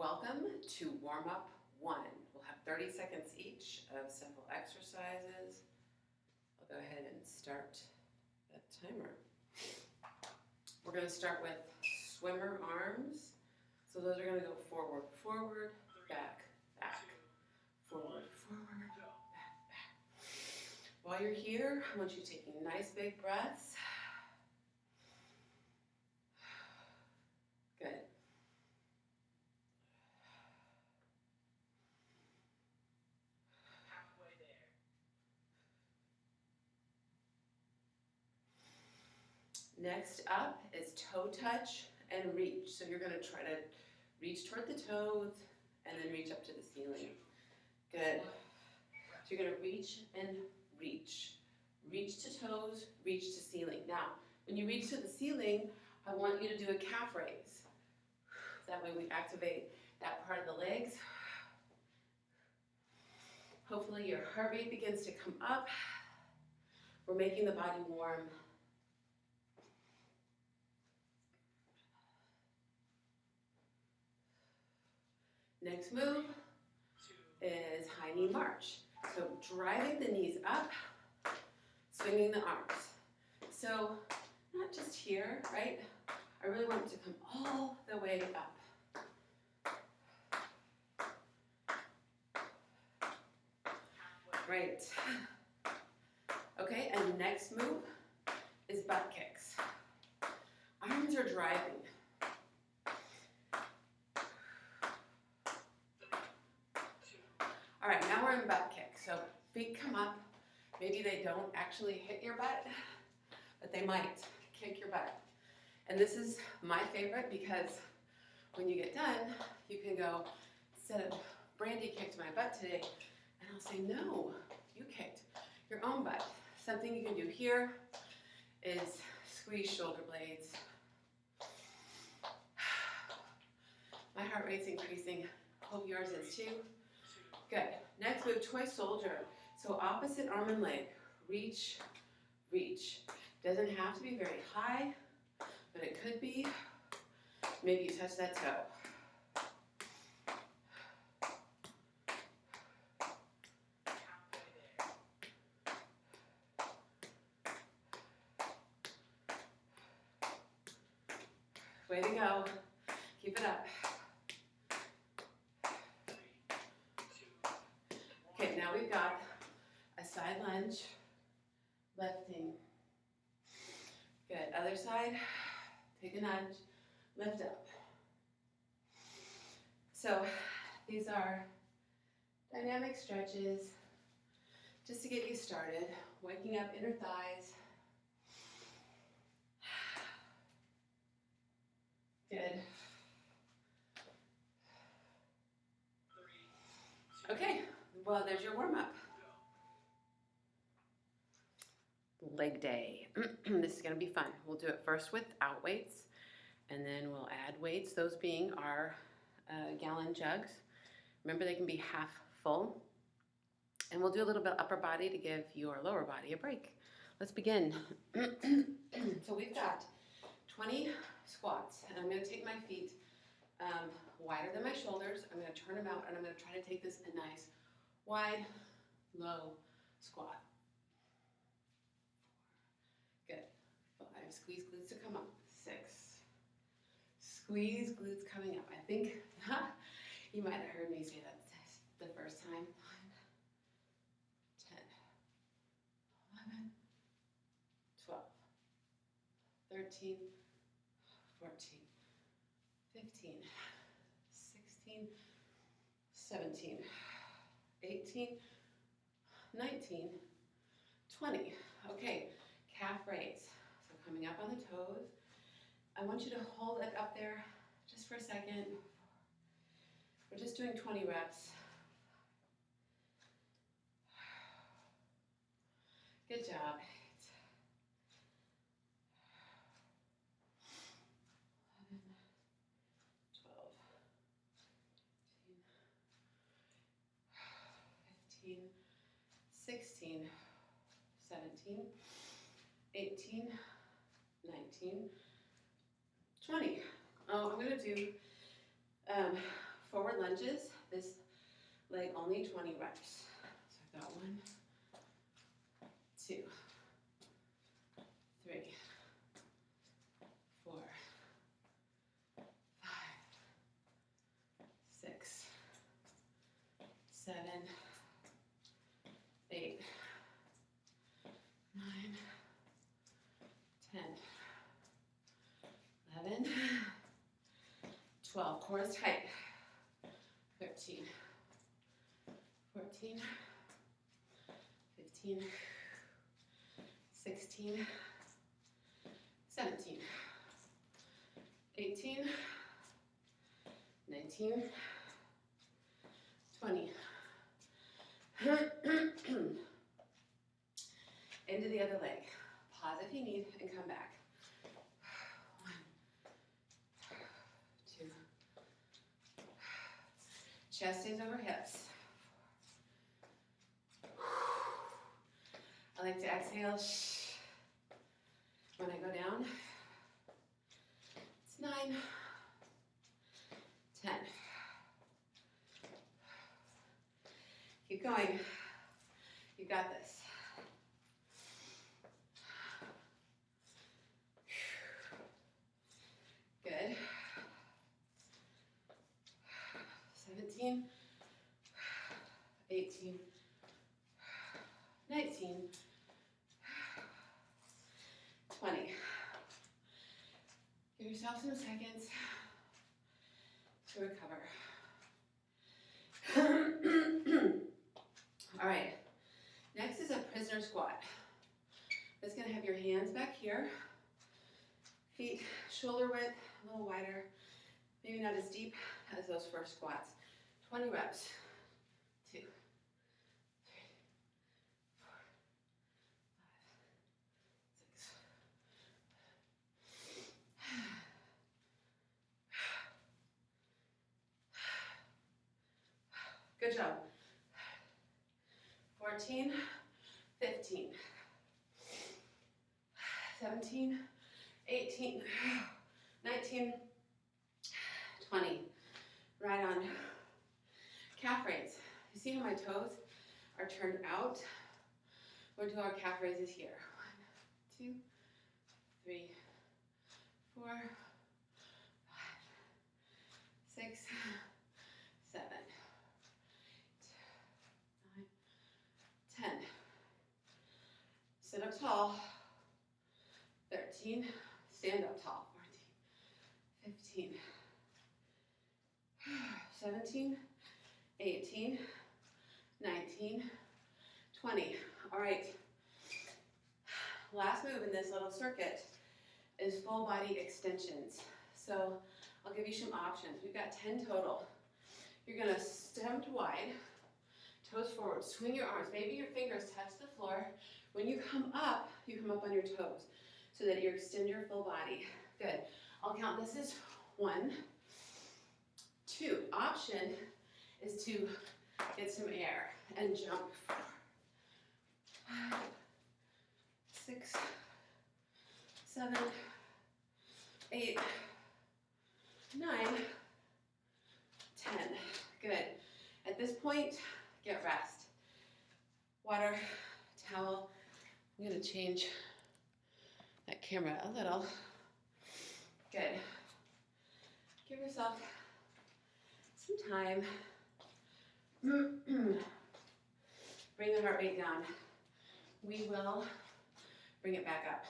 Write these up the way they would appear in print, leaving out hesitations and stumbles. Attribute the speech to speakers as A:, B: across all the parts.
A: Welcome to warm up 1. We'll have 30 seconds each of simple exercises. I'll go ahead and start that timer. We're going to start with swimmer arms. So those are going to go forward, forward, back, back, forward, forward, back, back. While you're here, I want you taking nice big breaths. Good. Next up is toe touch and reach. So you're going to try to reach toward the toes and then reach up to the ceiling. Good. So you're going to reach and reach. Reach to toes, reach to ceiling. Now, when you reach to the ceiling, I want you to do a calf raise. That way we activate that part of the legs. Hopefully your heart rate begins to come up. We're making the body warm. Next move is high knee march. So driving the knees up, swinging the arms. So not just here, right? I really want it to come all the way up. Great. Okay, and the next move is butt kicks. Arms are driving. All right, now we're in butt kick. So feet come up. Maybe they don't actually hit your butt, but they might kick your butt. And this is my favorite because when you get done, you can go, instead of Brandy kicked my butt today, and I'll say, no, you kicked your own butt. Something you can do here is squeeze shoulder blades. My heart rate's increasing. Hope yours is too. Good. Next move, toy soldier. So opposite arm and leg. Reach, reach. Doesn't have to be very high, but it could be. Maybe you touch that toe. Way to go. Keep it up. Okay, now we've got a side lunge, lifting. Good, other side, take a nudge, lift up. So these are dynamic stretches just to get you started, waking up inner thighs. Good. Okay, well, there's your warm-up. Leg day. This is going to be fun. We'll do it first without weights, and then we'll add weights, those being our gallon jugs. Remember, they can be half full. And we'll do a little bit upper body to give your lower body a break. Let's begin. So we've got 20 squats, and I'm going to take my feet wider than my shoulders. I'm going to turn them out, and I'm going to try to take this a nice wide, low squat. Good. 5. Squeeze glutes to come up. 6. Squeeze glutes coming up. I think you might have heard me say that the first time. 10, 11, 12, 13, 14, 15, 16, 17, 18, 19, 20. Okay, calf raise. So coming up on the toes. I want you to hold it up there just for a second. We're just doing 20 reps. Good job. 11, 12, 15, 16, 17, 18, 19, 20. I'm going to do forward lunges, this leg only 20 reps. So I've got 1, 2, 3, 4, 5, 6, 7, 8, 9, 10, 11, 12, core is tight, 13, 14, 15, 16, 17, 18, 19, 20. Into the other leg. Pause if you need and come back. 1, 2. Chest stays over hips. I like to exhale when I go down. It's 9, 10. Keep going. You got this. Good. 17, 18, 19, 20. Give yourself some seconds to recover. All right, next is a prisoner squat. It's gonna have your hands back here, feet shoulder width, a little wider, maybe not as deep as those first squats. 20 reps. 2, 3, 4, 5, 6. Good job. 14, 15, 17, 18, 19, 20. Right on. Calf raise. You see how my toes are turned out? We'll do our calf raises here. 1, 2, 3, 4, 5, 6, 7, 8, 9, 10. Sit up tall. 13. Stand up tall. 14, 15, 17, 18, 19, 20. All right. Last move in this little circuit is full body extensions. So I'll give you some options. We've got 10 total. You're gonna stem wide, toes forward, swing your arms. Maybe your fingers touch the floor. When you come up on your toes so that you extend your full body. Good. I'll count this as 1, 2. Option is to get some air and jump. 5, 6, 7, 8, 9, 10. Good. At this point, get rest. Water, towel. I'm going to change that camera a little. Good. Give yourself some time. Bring the heart rate down. We will bring it back up.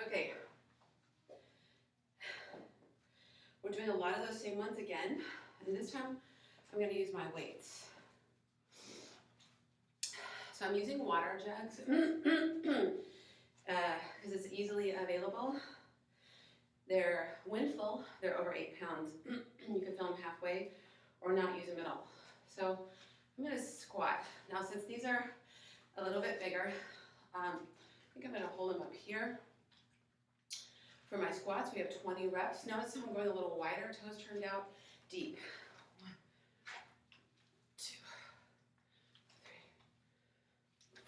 A: Okay. We're doing a lot of those same ones again, and this time I'm going to use my weights. So I'm using water jugs because it's easily available. They're, when full, they're over 8 pounds. You can fill them halfway or not use them at all. So I'm going to squat. Now since these are a little bit bigger, I think I'm going to hold them up here. For my squats, we have 20 reps. Notice how I'm going a little wider, toes turned out, deep. 1, 2, 3, 4,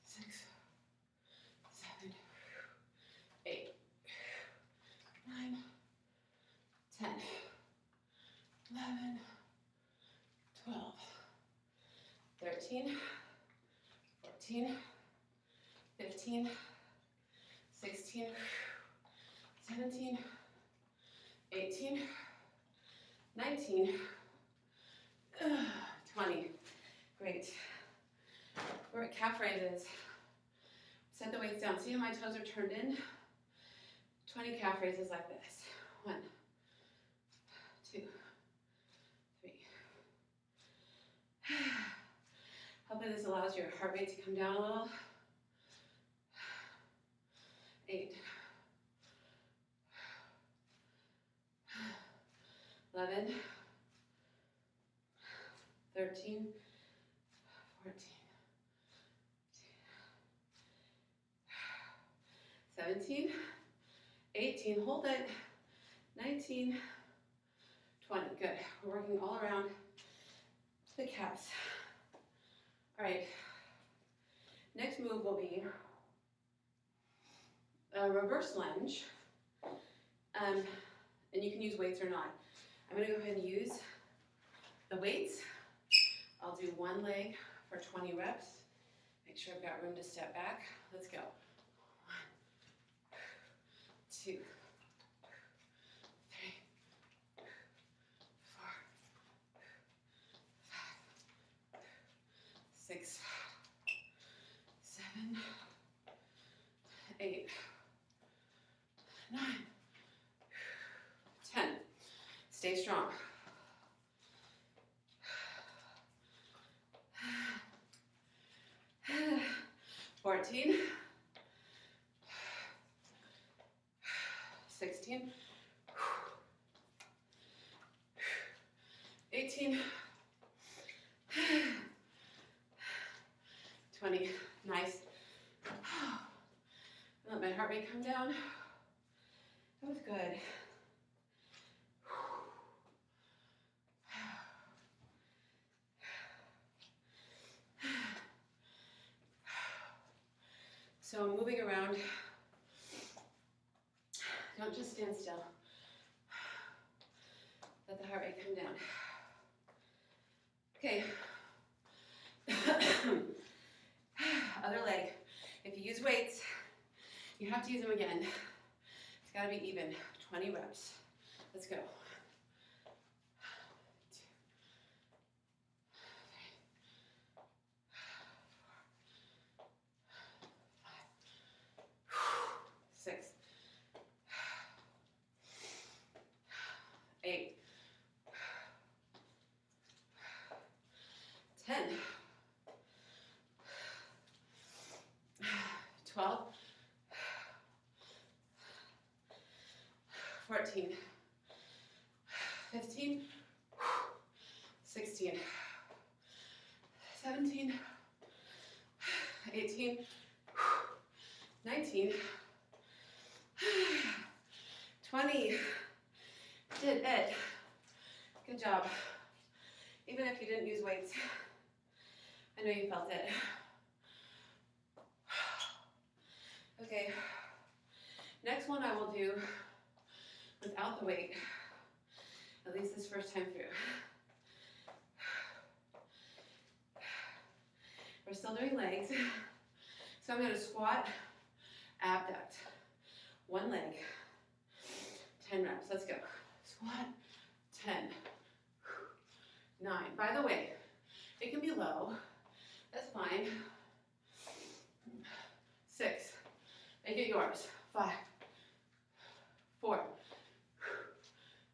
A: 6, 7, 13, 14, 15, 16, 17, 18, 19, 20. Great. We're at calf raises. Set the weights down. See how my toes are turned in? 20 calf raises like this. 1, 2, 3. Hopefully this allows your heart rate to come down a little. 8, 11, 13, 14, 17, 18, hold it, 19, 20, good. We're working all around the calves. All right, next move will be a reverse lunge, and you can use weights or not. I'm gonna go ahead and use the weights. I'll do one leg for 20 reps. Make sure I've got room to step back. Let's go. 1, 2, 3, 4, 5, 6, 7, 8, 9, 10. Stay strong. 14, 16, 18, 20. Nice. Let my heart rate come down. That was good. So moving around, don't just stand still. Let the heart rate come down. Okay. Other leg. If you use weights, you have to use them again. It's got to be even. 20 reps. Let's go. 2, 6, 8, 10, 12, 14, 15, 16, 17, 18, 19, 20. Did it. Good job. Even if you didn't use weights, I know you felt it. Okay, next one I will do without the weight, at least this first time through. We're still doing legs, so I'm going to squat, abduct, one leg, 10 reps. Let's go. Squat, 10, 9. By the way, it can be low. That's fine. 6. Make it yours. 5, 4,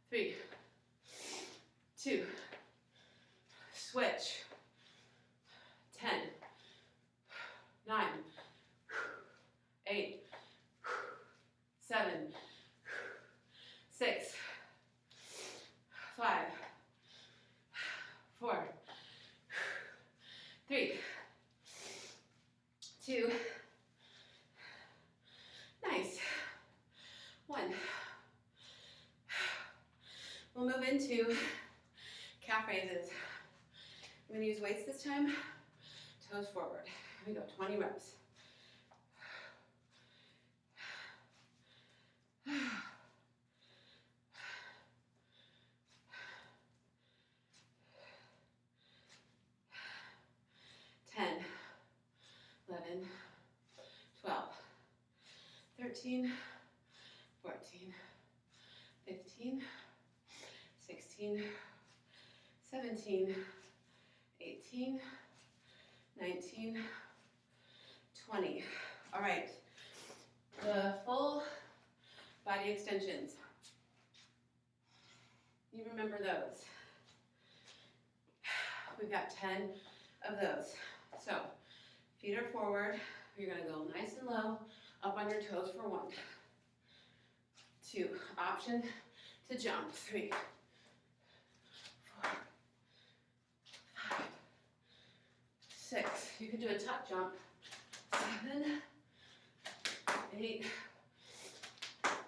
A: 3, 2. Switch. 10, 9, 8, 7, 6, 5, 4, 3, 2. Nice. 1. We'll move into calf raises. I'm going to use weights this time. Toes forward. Here we go. 20 reps. 13, 14, 15, 16, 17, 18, 19, 20. All right, the full body extensions. You remember those. We've got 10 of those. So feet are forward. You're gonna go nice and low, up on your toes for 1, 2, option to jump, 3, 4, 5, 6. You can do a tuck jump, 7, 8,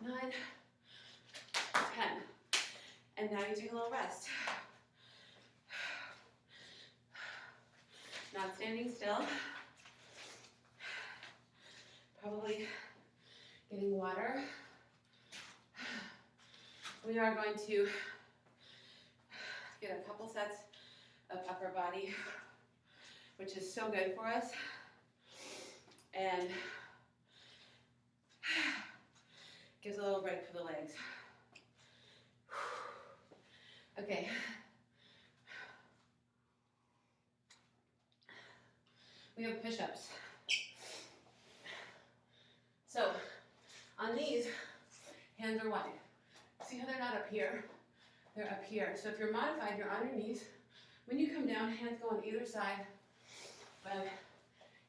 A: 9, 10. And now you take a little rest. Not standing still. Probably getting water. We are going to get a couple sets of upper body, which is so good for us. And gives a little break for the legs. Okay. We have push-ups. So on these, hands are wide. See how they're not up here? They're up here. So if you're modified, you're on your knees. When you come down, hands go on either side of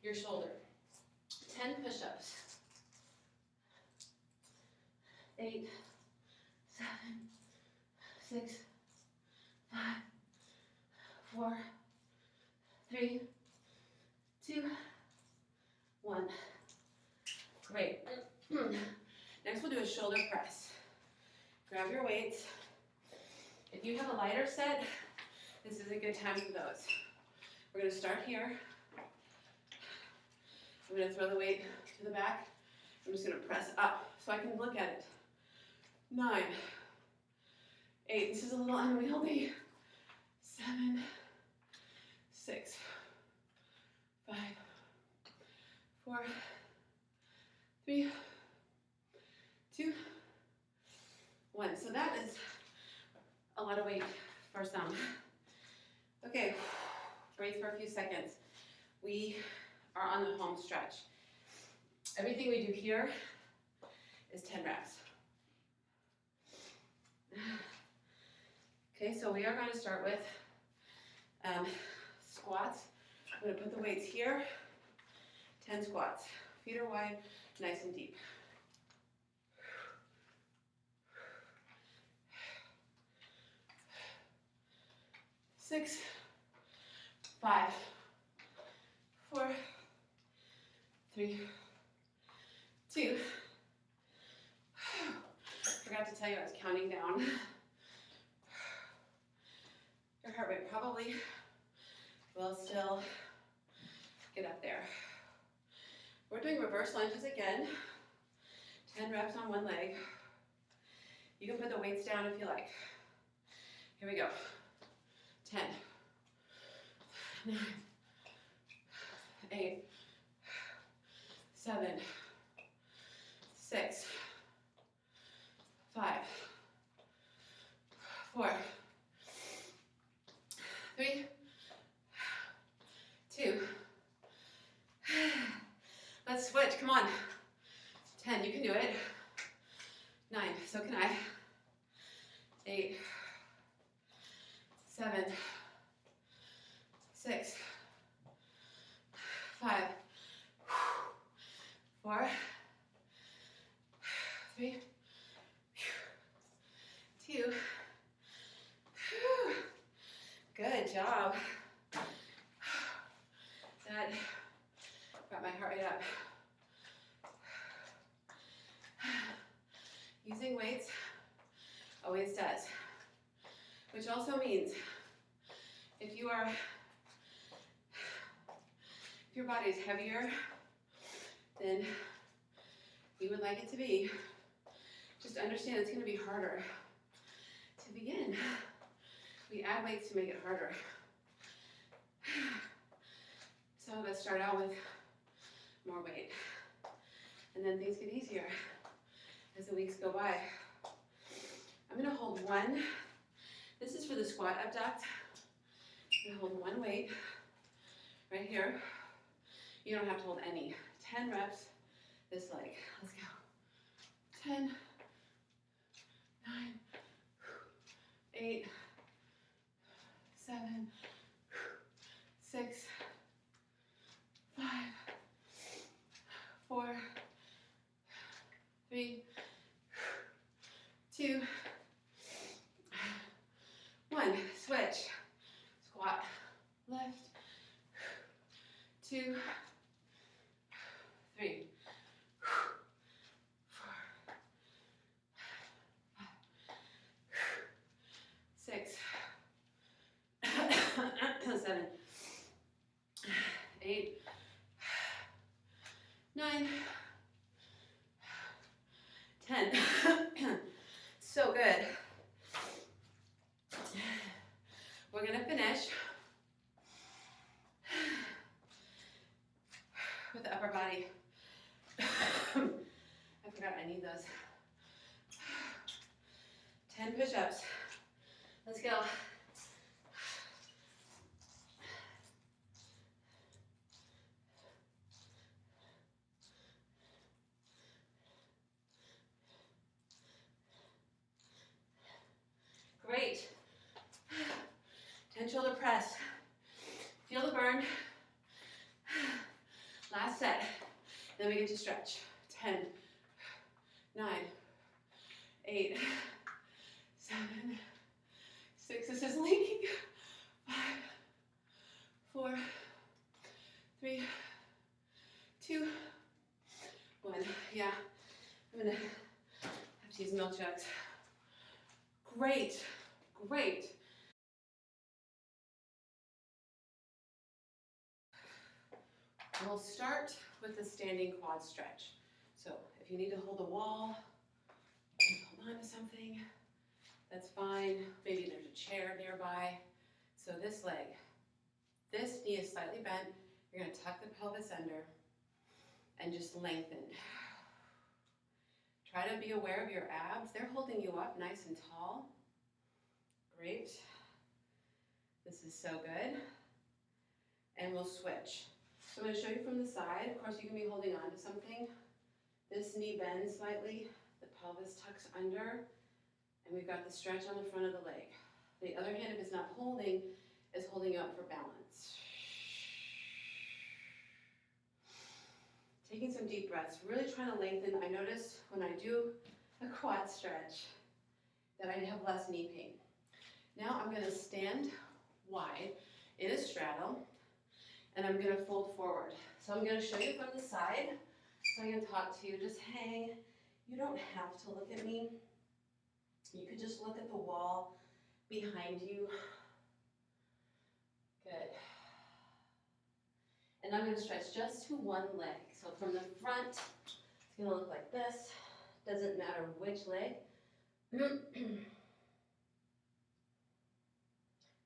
A: your shoulder. 10 push-ups. 8, 7, 6, 5, 4, 3, 2, 1. Great. Next we'll do a shoulder press. Grab your weights. If you have a lighter set, this is a good time for those. We're going to start here. I'm going to throw the weight to the back. I'm just going to press up so I can look at it. 9, 8, this is a little unwieldy. 7, 6, 5, 4, 3, 2, 1. So that is a lot of weight for some. Okay, breathe for a few seconds. We are on the home stretch. Everything we do here is 10 reps. Okay, so we are going to start with squats. I'm going to put the weights here. 10 squats. Feet are wide, nice and deep. 6, 5, 4, 3, 2. Forgot to tell you I was counting down. Your heart rate probably will still get up there. We're doing reverse lunges again. 10 reps on one leg. You can put the weights down if you like. Here we go. 10, 9, 8, 7, 6, 5, 4, 3, 2. Let's switch, come on. 10, you can do it. 9, so can I. 8, 7, 6, 5, 4, 3, 2. Good job. That brought my heart rate up. Using weights always does. Which also means if your body is heavier than you would like it to be, just understand it's going to be harder to begin. We add weights to make it harder. So let's start out with more weight. And then things get easier. as the weeks go by. I'm gonna hold one. This is for the squat abduct. I'm gonna hold one weight right here. You don't have to hold any. 10 reps this leg. Let's go. 10, 9, 8, 7, 6, 5, 4, 3, 2, 1. Switch. Squat left, 2, 3, 4, 6, 7, 8, 9, 10. So good. We're gonna finish with the upper body. I forgot I need those. 10 push-ups. Let's go. Great. 10 shoulder press. Feel the burn. Last set. Then we get to stretch. 10, 9, 8, 7, 6. This is leaking. 5, 4, 3, 2, 1. Yeah, I'm gonna have to use milk jugs. Great, great. We'll start with the standing quad stretch. So if you need to hold a wall, hold on to something, that's fine. Maybe there's a chair nearby. So this leg, this knee is slightly bent. You're gonna tuck the pelvis under and just lengthen. Try to be aware of your abs. They're holding you up nice and tall. Great. This is so good. And we'll switch. So I'm going to show you from the side. Of course, you can be holding on to something. This knee bends slightly. The pelvis tucks under. And we've got the stretch on the front of the leg. The other hand, if it's not holding, is holding you up for balance. Taking some deep breaths, really trying to lengthen. I notice when I do a quad stretch that I have less knee pain. Now I'm going to stand wide in a straddle, and I'm going to fold forward. So I'm going to show you from the side, so I can talk to you. Just hang. You don't have to look at me. You could just look at the wall behind you. Good. And I'm going to stretch just to one leg. So from the front, it's going to look like this. Doesn't matter which leg.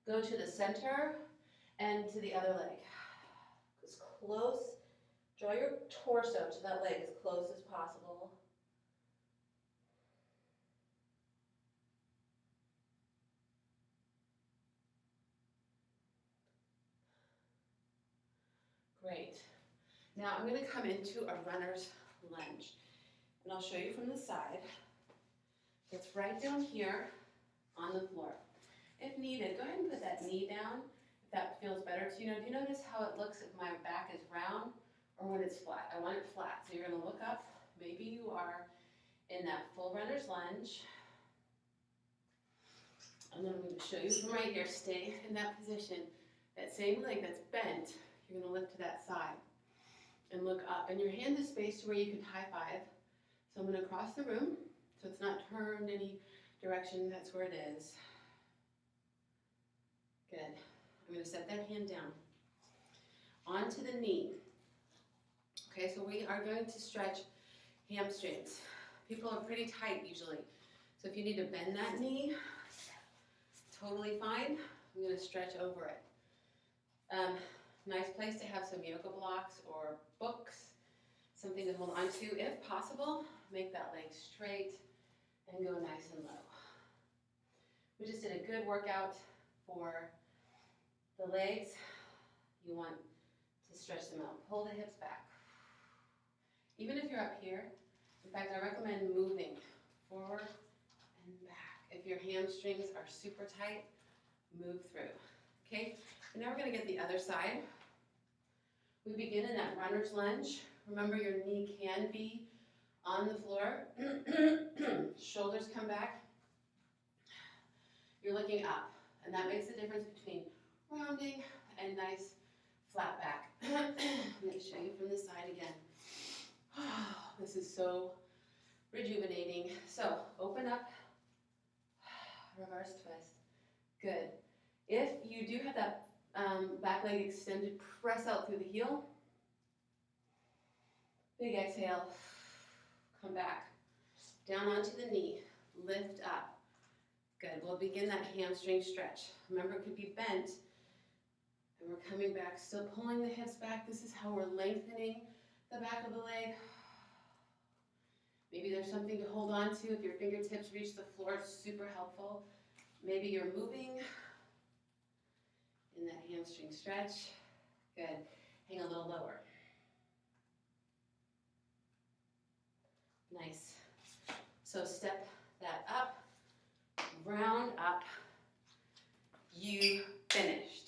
A: Go to the center and to the other leg. As close, draw your torso to that leg as close as possible. Great. Now I'm going to come into a runner's lunge. And I'll show you from the side. It's right down here on the floor. If needed, go ahead and put that knee down if that feels better to you. Now, do you notice how it looks if my back is round or when it's flat? I want it flat. So you're going to look up. Maybe you are in that full runner's lunge. And then I'm going to show you from right here. Stay in that position. That same leg that's bent, you're going to lift to that side and look up. And your hand is spaced to where you can high five. So I'm going to cross the room so it's not turned any direction. That's where it is. Good. I'm going to set that hand down. Onto the knee. Okay, so we are going to stretch hamstrings. People are pretty tight usually. So if you need to bend that knee, totally fine. I'm going to stretch over it. Nice place to have some yoga blocks or books, something to hold on to if possible. make that leg straight and go nice and low. We just did a good workout for the legs. You want to stretch them out. Pull the hips back. Even if you're up here, in fact, I recommend moving forward and back. If your hamstrings are super tight, move through. Okay, and now we're going to get the other side. We begin in that runner's lunge. Remember, your knee can be on the floor. Shoulders come back. You're looking up, and that makes the difference between rounding and nice flat back. I'm going to show you from this side again. This is so rejuvenating. So open up, reverse twist. Good. If you do have that back leg extended, press out through the heel. Big exhale. Come back. Down onto the knee. Lift up. Good. We'll begin that hamstring stretch. Remember, it could be bent. And we're coming back, still pulling the hips back. This is how we're lengthening the back of the leg. Maybe there's something to hold on to. If your fingertips reach the floor, it's super helpful. Maybe you're moving in that hamstring stretch. Good. Hang a little lower. Nice. So step that up, round up. You finished.